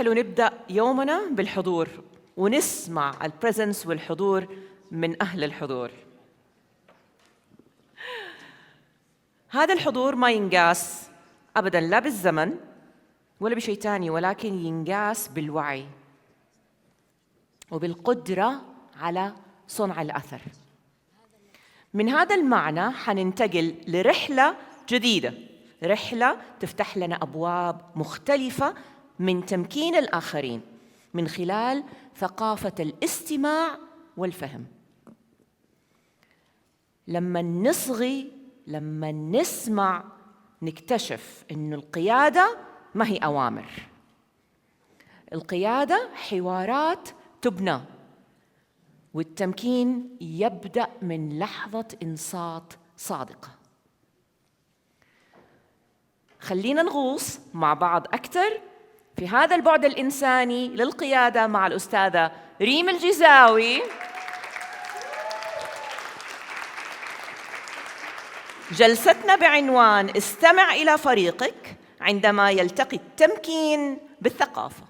حلو نبدأ يومنا بالحضور ونسمع البريزنس والحضور من أهل الحضور. هذا الحضور ما ينقاس أبداً لا بالزمن ولا بشيء تاني، ولكن ينقاس بالوعي وبالقدرة على صنع الأثر. من هذا المعنى حننتقل لرحلة جديدة، رحلة تفتح لنا أبواب مختلفة من تمكين الآخرين من خلال ثقافة الاستماع والفهم. لما نصغي، لما نسمع، نكتشف إن القيادة ما هي أوامر. القيادة حوارات تبنى، والتمكين يبدأ من لحظة إنصات صادقة. خلينا نغوص مع بعض أكثر في هذا البعد الإنساني للقيادة مع الأستاذة ريم الجيزاوي. جلستنا بعنوان استمع إلى فريقك عندما يلتقي التمكين بالثقافة.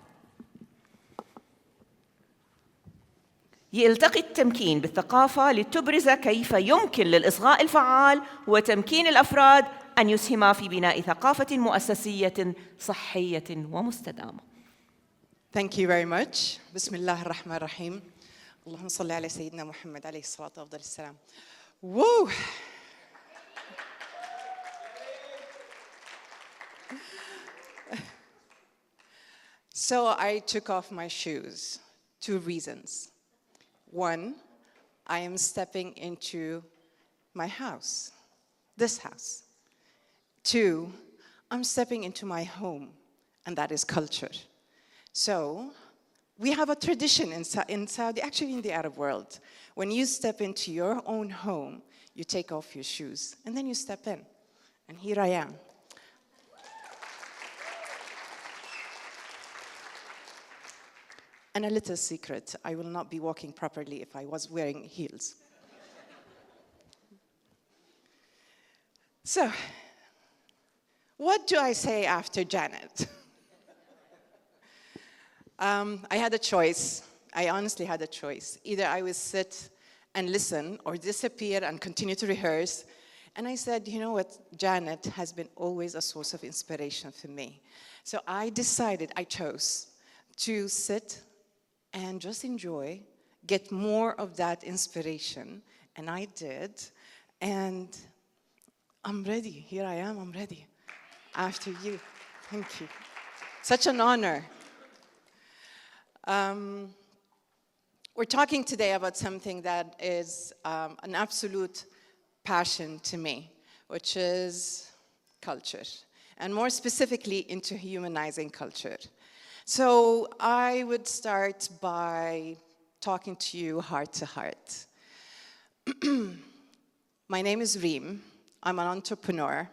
يلتقي التمكين بالثقافة لتبرز كيف يمكن للإصغاء الفعال وتمكين الأفراد أن يسهما في بناء ثقافة مؤسسية صحية ومستدامة. Thank you very much. بسم الله الرحمن الرحيم. اللهم صل على سيدنا محمد عليه الصلاة وأفضل السلام. Woo! So I took off my shoes. 2 reasons. 1, I am stepping into my house, this house. 2, I'm stepping into my home, and that is culture. So we have a tradition in Saudi, actually in the Arab world. When you step into your own home, you take off your shoes, and then you step in. And here I am. And a little secret, I will not be walking properly if I was wearing heels. So, what do I say after Janet? I had a choice. I honestly had a choice. Either I would sit and listen or disappear and continue to rehearse. And I said, you know what? Janet has been always a source of inspiration for me. So I chose to sit and just enjoy, get more of that inspiration. And I did. And I'm ready. Here I am, I'm ready. After you. Thank you. Such an honor. We're talking today about something that is an absolute passion to me, which is culture, and more specifically into humanizing culture. So I would start by talking to you heart to heart. My name is Reem. I'm an entrepreneur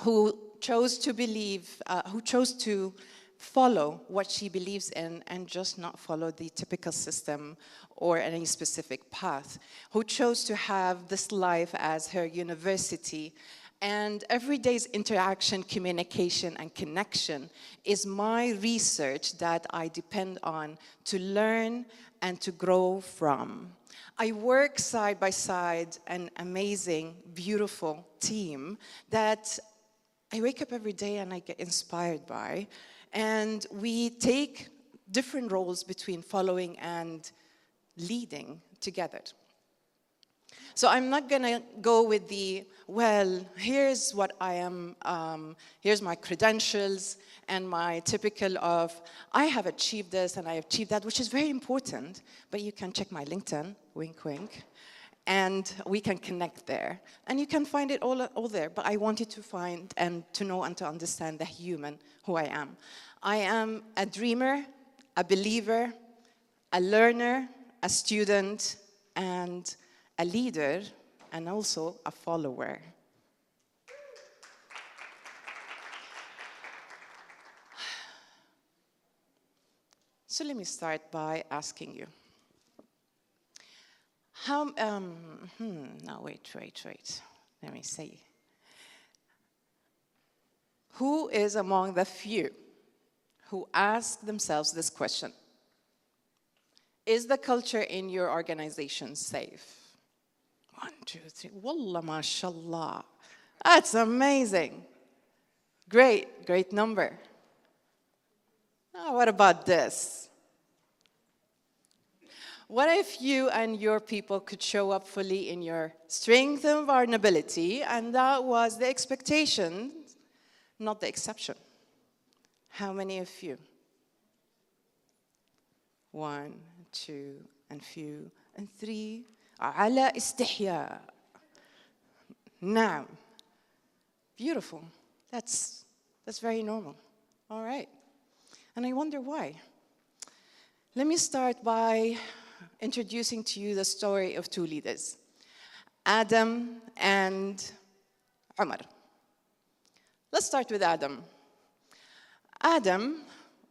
who chose to follow what she believes in and just not follow the typical system or any specific path, who chose to have this life as her university. And every day's interaction, communication, and connection is my research that I depend on to learn and to grow from. I work side by side an amazing, beautiful team that I wake up every day and I get inspired by. And we take different roles between following and leading together. So I'm not going to go with here's what I am, here's my credentials and my typical of, I have achieved this and I achieved that, which is very important, but you can check my LinkedIn, wink, wink, and we can connect there. And you can find it all there, but I want you to find and to know and to understand the human who I am. I am a dreamer, a believer, a learner, a student, and a leader, and also a follower. So let me start by asking you. Wait. Let me see. Who is among the few who ask themselves this question: is the culture in your organization safe? 1, 2, 3. Wallah, mashallah. That's amazing. Great number. Oh, what about this? What if you and your people could show up fully in your strength and vulnerability, and that was the expectation, not the exception? How many of you? 1, 2, and few, and 3. على استحياء. نعم. Beautiful. That's very normal. All right. And I wonder why. Let me start by introducing to you the story of 2 leaders, Adam and Umar. Let's start with Adam. Adam,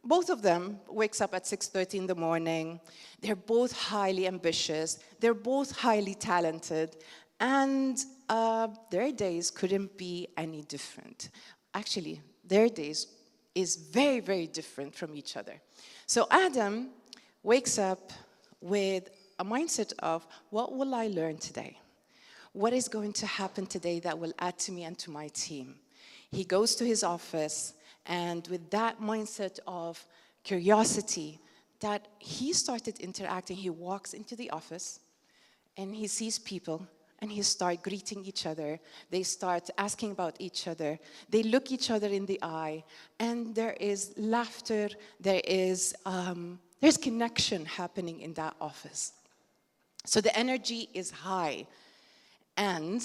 both of them wakes up at 6:30 in the morning. They're both highly ambitious. They're both highly talented. And their days couldn't be any different. Actually, their days is very, very different from each other. So Adam wakes up with a mindset of, what will I learn today? What is going to happen today that will add to me and to my team? He goes to his office, and with that mindset of curiosity, that he started interacting. He walks into the office, and he sees people, and he starts greeting each other. They start asking about each other. They look each other in the eye, and there is laughter. There's connection happening in that office. So the energy is high, and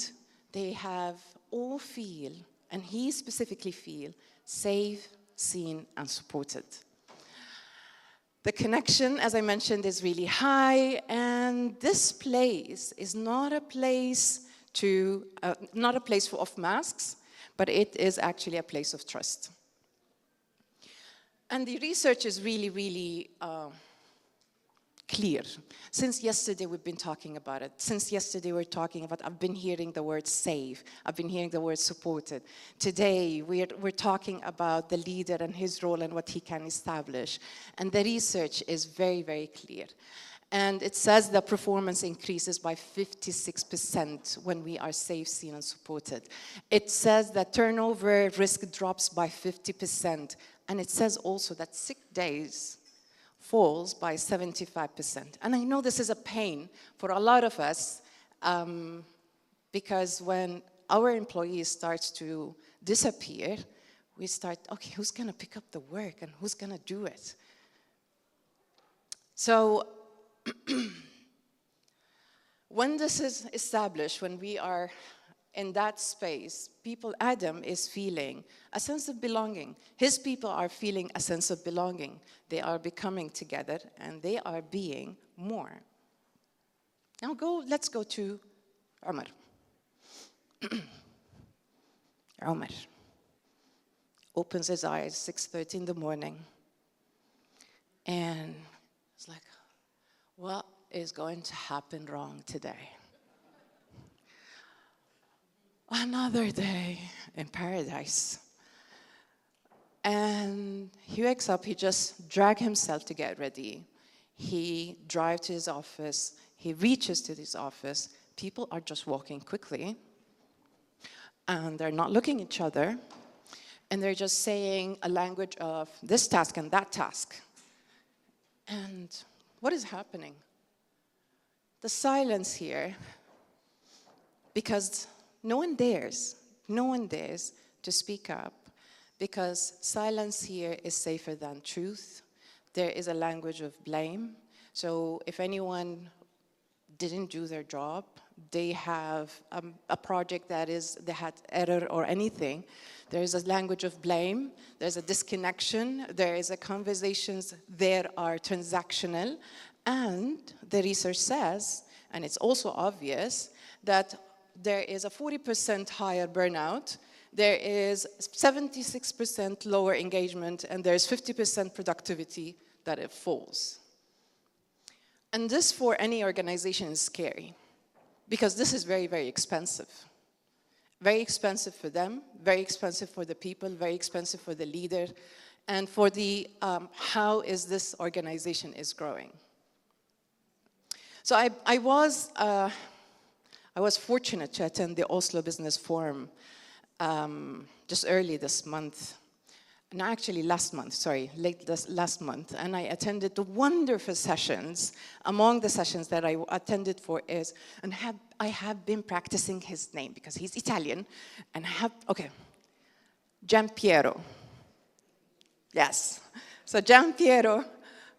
they have all feel, and he specifically feel, safe, seen, and supported. The connection, as I mentioned, is really high, and this place is not a place of masks, but it is actually a place of trust. And the research is really, really clear. Since yesterday, we've been talking about it. Since yesterday, I've been hearing the word safe. I've been hearing the word supported. Today, we're talking about the leader and his role and what he can establish. And the research is very, very clear. And it says that performance increases by 56% when we are safe, seen, and supported. It says that turnover risk drops by 50%. And it says also that sick days falls by 75%. And I know this is a pain for a lot of us, because when our employees start to disappear, we start, okay, who's going to pick up the work and who's going to do it? So when this is established, when we are in that space, Adam is feeling a sense of belonging. His people are feeling a sense of belonging. They are becoming together, and they are being more. Now let's go to Umar. Umar opens his eyes 6:30 in the morning, and it's like, what is going to happen wrong today? Another day in paradise. And he wakes up, he just drags himself to get ready. He drives to his office, he reaches to his office. People are just walking quickly, and they're not looking at each other, and they're just saying a language of this task and that task. And what is happening? The silence here, because no one dares to speak up, because silence here is safer than truth. There is a language of blame. So if anyone didn't do their job, they have a project they had error or anything, there is a language of blame, there's a disconnection, there is a conversations, there are transactional, and the research says, and it's also obvious, that there is a 40% higher burnout, there is 76% lower engagement, and there's 50% productivity that it falls. And this for any organization is scary, because this is very, very expensive. Very expensive for them, very expensive for the people, very expensive for the leader. and for the how is this organization is growing. So I was fortunate to attend the Oslo Business Forum just early this month. No, actually last month, last month. And I attended the wonderful sessions. Among the sessions that I attended for is, and I have been practicing his name because he's Italian. And Giampiero. Yes. So Giampiero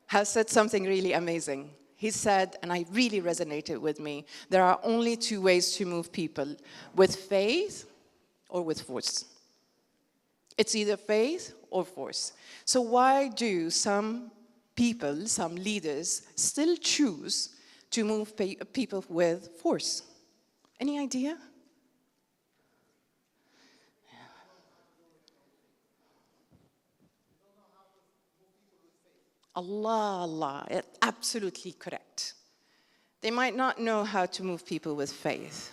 has said something really amazing. He said, and I really resonated with me, there are only two ways to move people, with faith or with force. It's either faith or force. So why do some people, some leaders, still choose to move people with force? Any idea? Allah, absolutely correct. They might not know how to move people with faith,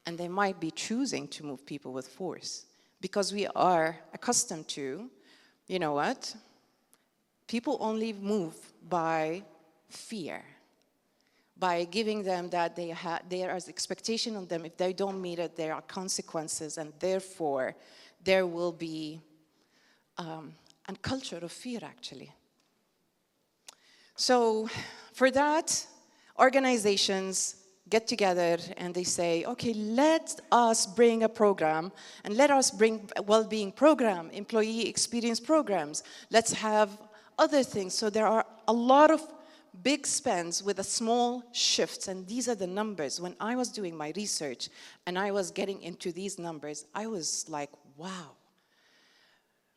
and they might be choosing to move people with force, because we are accustomed to, you know what? People only move by fear, by giving them that there is expectation on them. If they don't meet it, there are consequences, and therefore there will be a culture of fear, actually. So for that, organizations get together and they say, okay, let us bring a program, and let us bring a well-being program, employee experience programs. Let's have other things. So there are a lot of big spends with a small shifts, and these are the numbers. When I was doing my research and I was getting into these numbers, I was like, wow,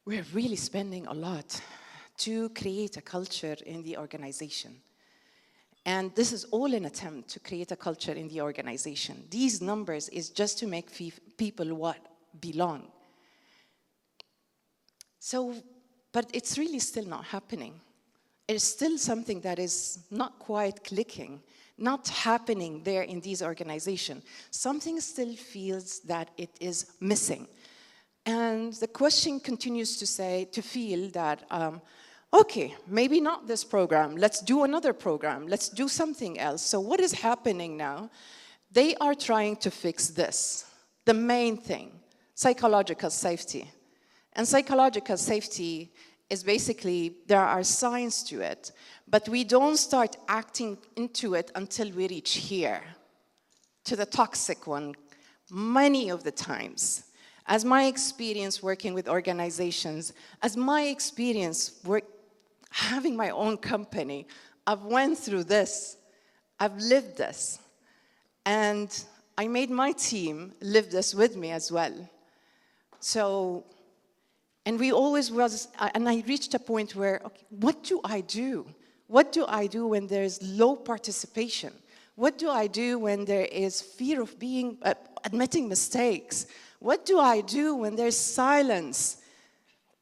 we're really spending a lot to create a culture in the organization. And this is all an attempt to create a culture in the organization. These numbers is just to make people what belong. So, but it's really still not happening. It's still something that is not quite clicking, not happening there in these organizations. Something still feels that it is missing. And the question continues to feel that, okay, maybe not this program, let's do another program, let's do something else. So what is happening now? They are trying to fix this, the main thing, psychological safety. And psychological safety is basically, there are signs to it, but we don't start acting into it until we reach here, to the toxic one, many of the times. As my experience working with organizations, as my experience having my own company, I've went through this, I've lived this, and I made my team live this with me as well. So, and we always was, and I reached a point where, okay, what do I do? What do I do when there's low participation? What do I do when there is fear of admitting mistakes? What do I do when there's silence?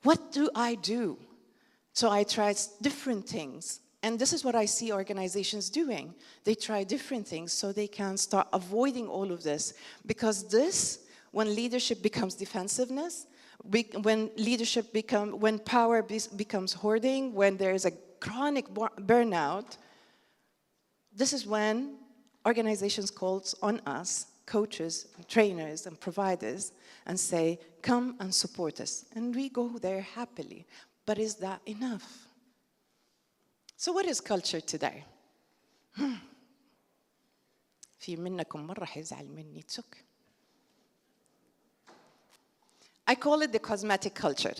What do I do? So I tried different things. And this is what I see organizations doing. They try different things so they can start avoiding all of this. Because this, when leadership becomes defensiveness, when power becomes hoarding, when there is a chronic burnout, this is when organizations call on us, coaches, and trainers, and providers, and say, come and support us. And we go there happily. But is that enough? So what is culture today? في منكم مرة حيزعل مني تسك. I call it the cosmetic culture.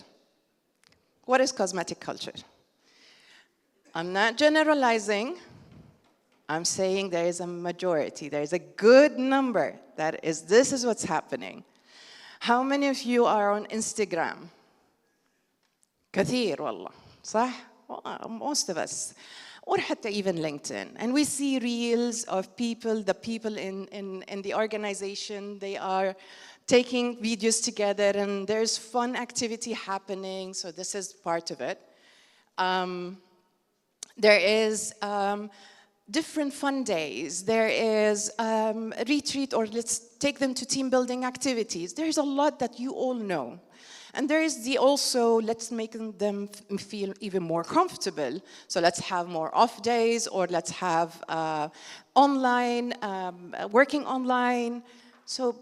What is cosmetic culture? I'm not generalizing. I'm saying there is a majority, there is a good number that is, this is what's happening. How many of you are on Instagram? كثير والله, صح? Most of us. Or حتى even LinkedIn. And we see reels of people, the people in the organization, they are taking videos together and there's fun activity happening, so this is part of it. There is different fun days. There is a retreat, or let's take them to team building activities. There's a lot that you all know. And there is the also, let's make them feel even more comfortable. So let's have more off days, or let's have online, working online. So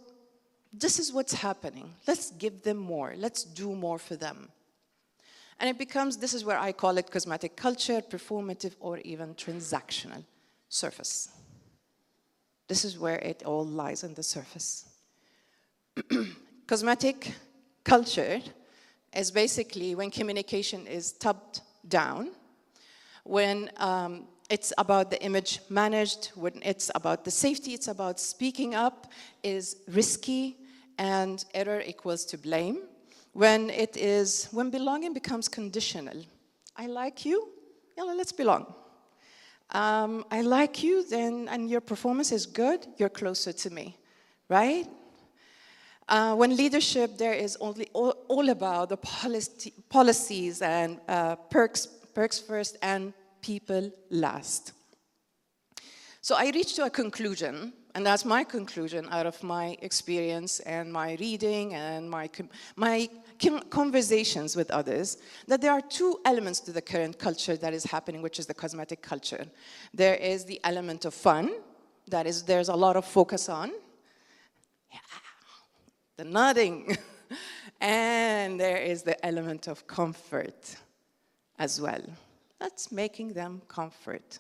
this is what's happening. Let's give them more. Let's do more for them. And it becomes, this is where I call it cosmetic culture, performative, or even transactional surface. This is where it all lies on the surface. Cosmetic culture is basically when communication is top down, when it's about the image managed, when it's about the safety, it's about speaking up is risky and error equals to blame. When belonging becomes conditional. I like you, yalla, let's belong. I like you, then, and your performance is good, you're closer to me, right? When leadership, there is only all about the policies and perks first and people last. So I reached to a conclusion, and that's my conclusion out of my experience and my reading and my conversations with others, that there are two elements to the current culture that is happening, which is the cosmetic culture. There is the element of fun, that is, there's a lot of focus on. Yeah, the nodding. And there is the element of comfort as well. That's making them comfort,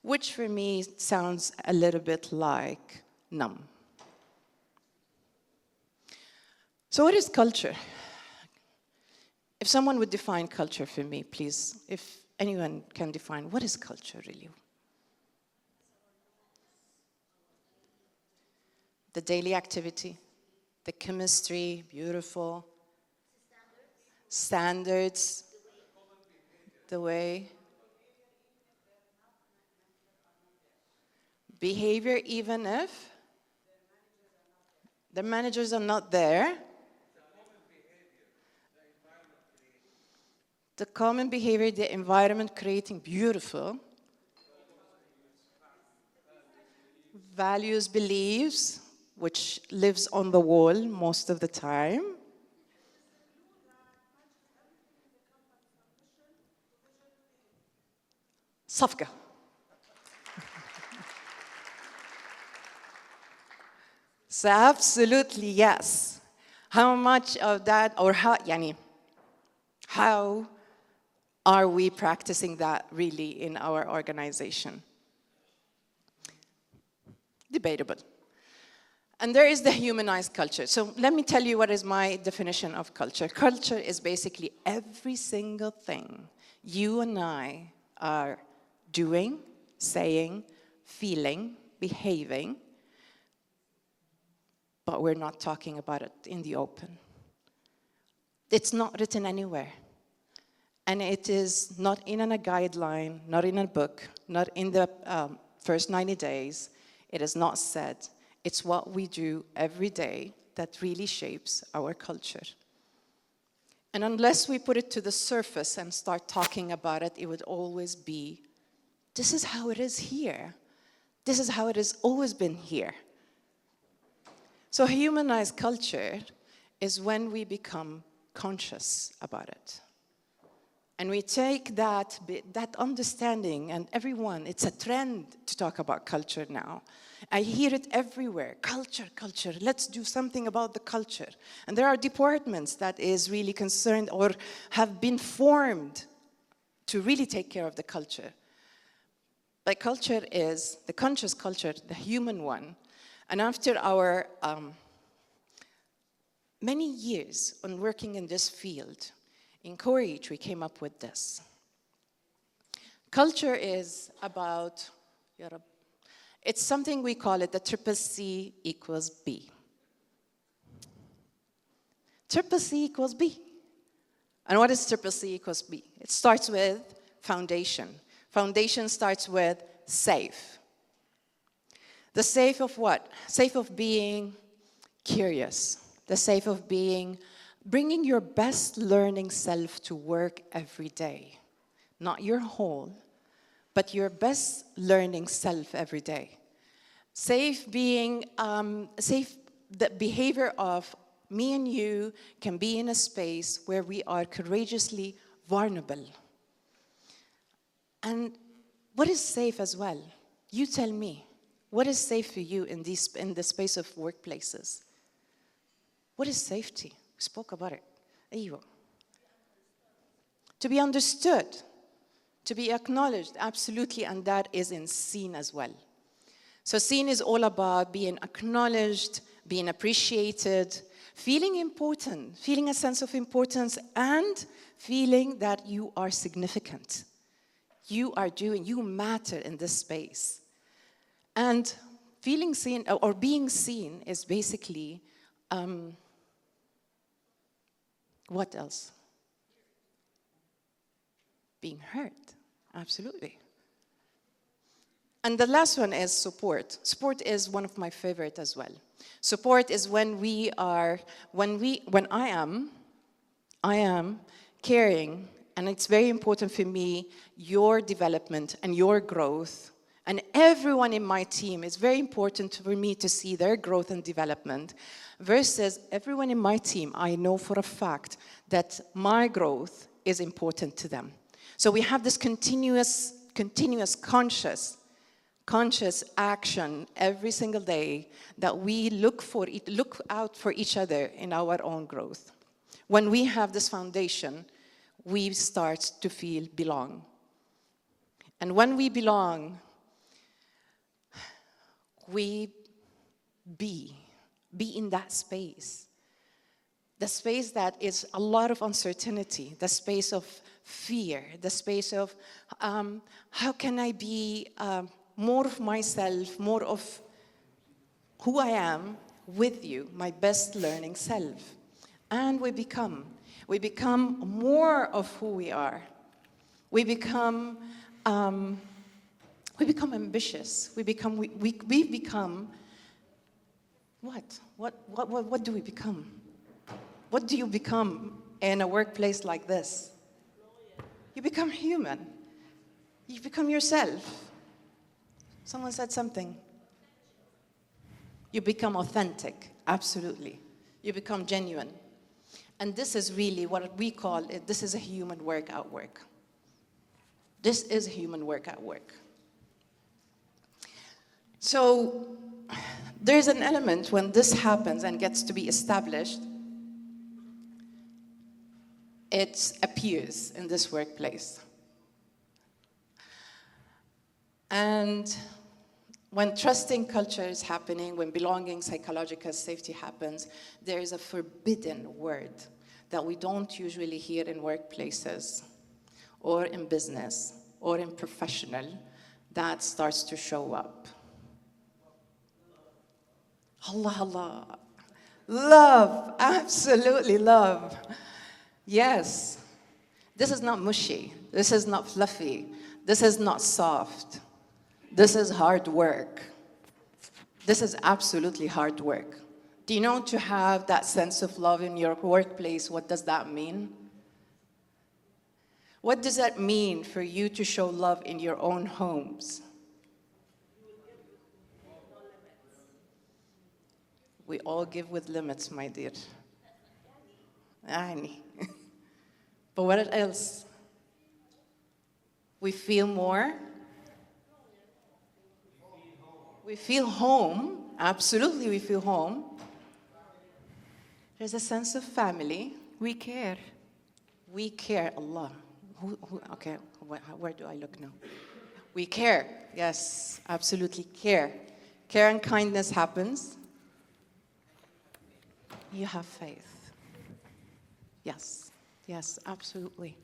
which for me sounds a little bit like numb. So what is culture? If someone would define culture for me, please, if anyone can define, what is culture really? The daily activity, the chemistry, beautiful. Standards, the way. Behavior, even if the managers are not there. The common behavior, the environment creating, beautiful. Values, beliefs, which lives on the wall most of the time. صفقة. So absolutely yes. How much of that, or how are we practicing that really in our organization? Debatable. And there is the humanized culture. So let me tell you what is my definition of culture. Culture is basically every single thing you and I are doing, saying, feeling, behaving, but we're not talking about it in the open. It's not written anywhere. And it is not in a guideline, not in a book, not in the first 90 days. It is not said. It's what we do every day that really shapes our culture. And unless we put it to the surface and start talking about it, it would always be, this is how it is here. This is how it has always been here. So humanized culture is when we become conscious about it. And we take that understanding, and everyone, it's a trend to talk about culture now. I hear it everywhere, culture, culture, let's do something about the culture. And there are departments that is really concerned or have been formed to really take care of the culture. But culture is the conscious culture, the human one. And after our many years on working in this field, in COREACH, we came up with this. Culture is about, it's something we call it the CCC equals B. CCC equals B. And what is CCC equals B? It starts with foundation. Foundation starts with safe. The safe of what? Safe of being curious. The safe of being bringing your best learning self to work every day. Not your whole, but your best learning self every day. Safe being, safe the behavior of me and you can be in a space where we are courageously vulnerable. And what is safe as well? You tell me, what is safe for you in the space of workplaces? What is safety? We spoke about it. أيوة. To be understood, to be acknowledged, absolutely, and that is in seen as well. So seen is all about being acknowledged, being appreciated, feeling important, feeling a sense of importance, and feeling that you are significant. You matter in this space. And feeling seen, or being seen, is basically, what else? Being heard, absolutely. And the last one is support. Support is one of my favorite as well. Support is when I am caring, and it's very important for me, your development and your growth, and everyone in my team, it's very important for me to see their growth and development, versus everyone in my team, I know for a fact that my growth is important to them. So we have this continuous conscious action every single day that we look out for each other in our own growth. When we have this foundation, we start to feel belong. And when we belong, we be in that space. The space that is a lot of uncertainty, the space of fear, the space of how can I be more of myself, more of who I am with you, my best learning self. And we become more of who we are. We become ambitious. We become what? What do we become? What do you become in a workplace like this? You become human. You become yourself. Someone said something. You become authentic, absolutely. You become genuine. And this is really what we call it, this is a human work at work. This is human work at work. So there's an element when this happens and gets to be established, it appears in this workplace. And when trusting culture is happening, when belonging, psychological safety happens, there is a forbidden word that we don't usually hear in workplaces or in business or in professional that starts to show up. Allah. Love, absolutely love. Yes, this is not mushy, this is not fluffy, this is not soft. This is hard work. This is absolutely hard work. Do you know, to have that sense of love in your workplace, what does that mean? What does that mean for you to show love in your own homes? We all give with limits, my dear. But what else? We feel more. We feel home, absolutely we feel home. There's a sense of family. We care. We care, Allah. Okay, where do I look now? We care, yes, absolutely care. Care and kindness happens. You have faith. Yes, yes, absolutely.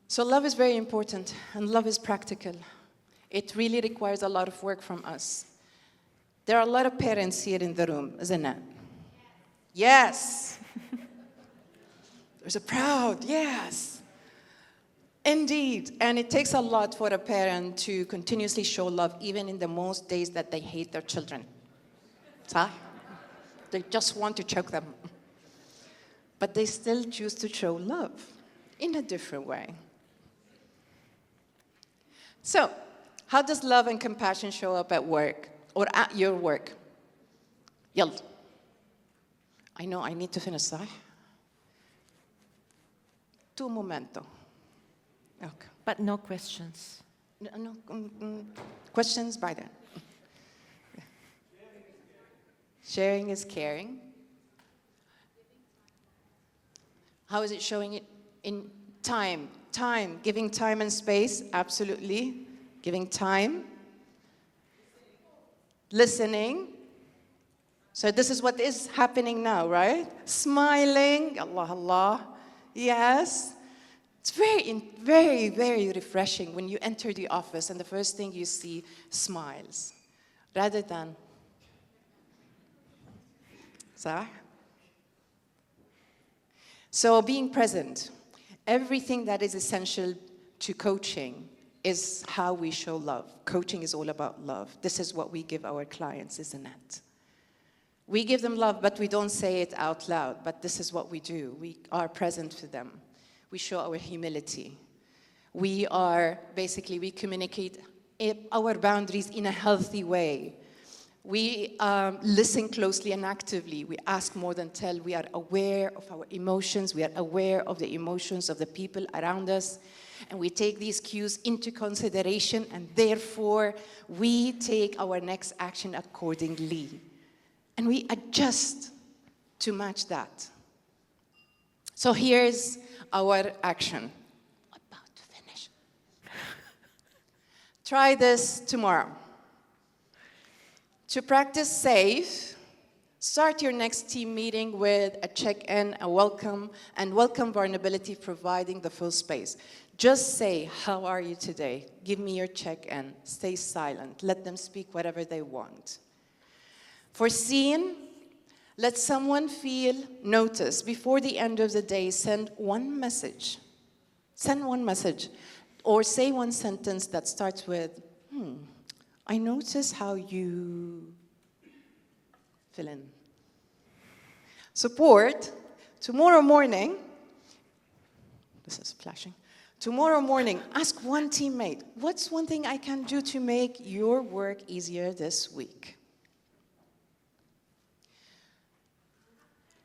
So love is very important, and love is practical. It really requires a lot of work from us. There are a lot of parents here in the room, isn't it? Yes. There's a proud, yes. Indeed. And it takes a lot for a parent to continuously show love, even in the most days that they hate their children. They just want to choke them. But they still choose to show love in a different way. So, how does love and compassion show up at work or at your work? Yalla. I know I need to finish, صح? Tu momento. Okay. But no questions. No, questions by then. Sharing is caring. How is it showing it in time? Time, giving time and space, absolutely. Giving time. Listening. So this is what is happening now, right? Smiling, Allah, Allah. Yes. It's very, very refreshing when you enter the office and the first thing you see, smiles, rather than, صح? So being present, everything that is essential to coaching is how we show love. Coaching is all about love. This is what we give our clients, isn't it? We give them love, but we don't say it out loud, but this is what we do. We are present for them. We show our humility. We communicate our boundaries in a healthy way. We listen closely and actively. We ask more than tell. We are aware of our emotions. We are aware of the emotions of the people around us. And we take these cues into consideration, and therefore, we take our next action accordingly. And we adjust to match that. So here's our action. About to finish. Try this tomorrow. To practice safe, start your next team meeting with a check-in, a welcome, and welcome vulnerability, providing the full space. Just say, how are you today? Give me your check-in. Stay silent. Let them speak whatever they want. For seen, let someone feel noticed. Before the end of the day, send one message. Send one message. Or say one sentence that starts with, I notice how you fill in. Support, tomorrow morning, this is flashing. Tomorrow morning, ask one teammate, what's one thing I can do to make your work easier this week?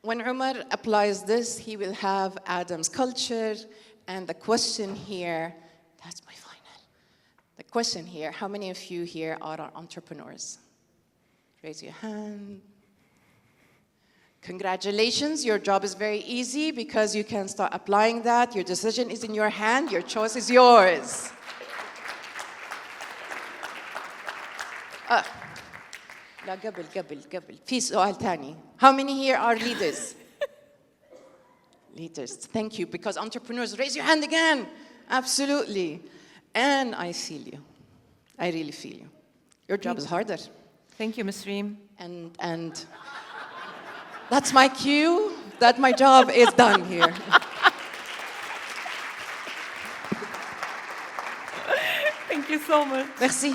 When Umar applies this, he will have Adam's culture, and the question here, that's my final. The question here, how many of you here are entrepreneurs? Raise your hand. Congratulations, your job is very easy because you can start applying that. Your decision is in your hand, your choice is yours. لا قبل في سؤال تاني. How many here are leaders? Leaders, thank you, because entrepreneurs, raise your hand again. Absolutely. And I feel you. I really feel you. Your job is harder. Thank you, Ms. Reem. And that's my cue that my job is done here. Thank you so much. Merci.